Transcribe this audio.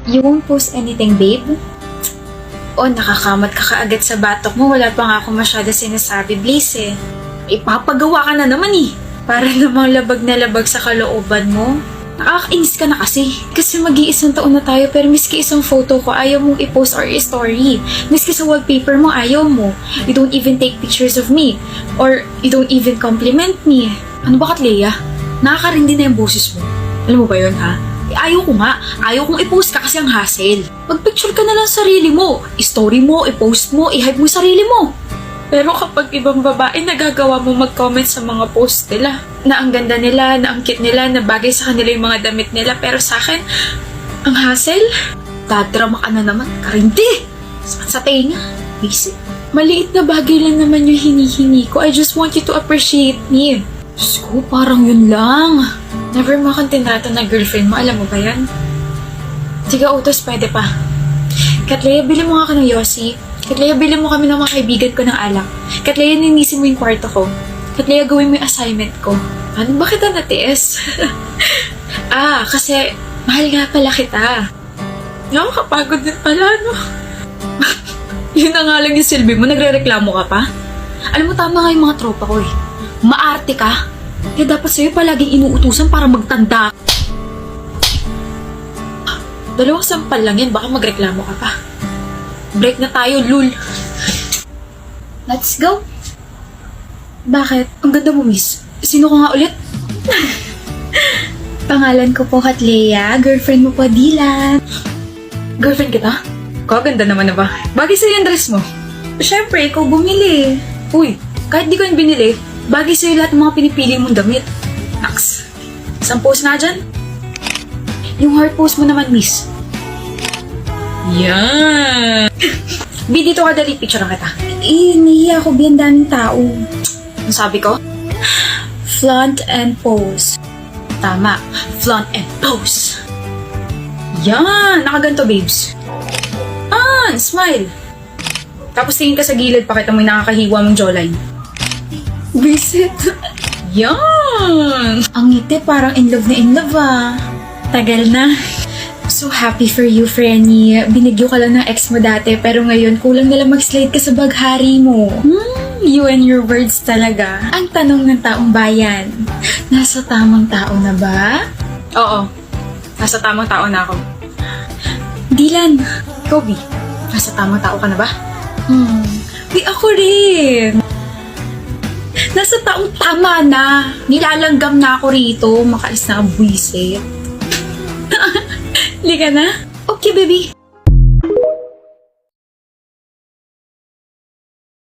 You won't post anything, babe? Oh, nakakamot ka kaagad sa batok mo. Wala pa nga ako masyado sinasabi, Blaze eh. Ipapagawa ka na naman eh. Para namang labag na labag sa kalooban mo. Nakakainis ka na kasi. Kasi mag-iisang taon na tayo pero miski isang photo ko ayaw mong i-post or i-story. Miski sa wallpaper mo ayaw mo. You don't even take pictures of me. Or you don't even compliment me. Ano ba, Katleya? Nakakarindi na yung boses mo. Alam mo ba yun, ha? Ayaw ko nga. Ayaw kong i-post ka kasi ang hassle. Mag-picture ka na lang sarili mo. I-story mo, i-post mo, i-hype mo sarili mo. Pero kapag ibang babae, nagagawa mo mag-comment sa mga post nila. Na ang ganda nila, na ang cute nila, na bagay sa kanila yung mga damit nila. Pero sa akin, ang hassle, dadrama ka na naman. Karindi! Sa tenga. Basic. Maliit na bagay lang naman yung hinihingi ko. I just want you to appreciate me. Diyos ko, parang yun lang. Never mo akong tinrato na girlfriend mo. Alam mo ba yan? Sige, utos, pwede pa. Katleya, bili mo nga ka ng Yossi. Katleya, bili mo kami ng mga kaibigan ko ng alak. Katleya, ninisin mo yung kwarto ko. Katleya, gawin mo yung assignment ko. Ano ba kita natiis? Kasi mahal nga pala kita. Nakakapagod din pala, no? Yun na nga lang yung silbi mo, nagre-reklamo ka pa? Alam mo, tama nga yung mga tropa ko eh. Maarte ka. Kaya dapat sa'yo palaging inuutusan para magtanda. Dalawang sampal lang yan, baka magreklamo ka pa. Break na tayo, lul. Let's go. Bakit? Ang ganda mo, miss. Sino ka nga ulit? Pangalan ko po, Katleya. Girlfriend mo po, Dylan. Girlfriend kita? Kaganda naman na ba? Bagay sa'yo yung dress mo. Siyempre, ikaw bumili. Uy, kahit di ko yung binili, bagay sa'yo lahat ng mga pinipili mong damit. Naks. Isang pose na dyan? Yung heart pose mo naman, miss. Yan! Bi, dito ka dali. Picture lang kita. Nahiya ako, bi, ang daming tao. Ang sabi ko? Flaunt and pose. Tama. Flaunt and pose. Yan! Nakaganto, babes. Smile. Tapos tingin ka sa gilid, pakita mo yung nakakahiwa mong jawline. Visit. Yan! Ang ngiti, parang in love ah. Tagal na. So happy for you, Frenny. Binigyo ka lang ng ex mo dati, pero ngayon kulang na lang mag-slide ka sa baghari mo. You and your words talaga. Ang tanong ng taong bayan, nasa tamang tao na ba? Oo. Nasa tamang tao na ako. Dylan. Kobe, nasa tamang tao ka na ba? Di ako rin. Nasa taong tama na. Nilalanggam na ako rito. Makaalis na ang buwisit. Liga na? Okay, baby.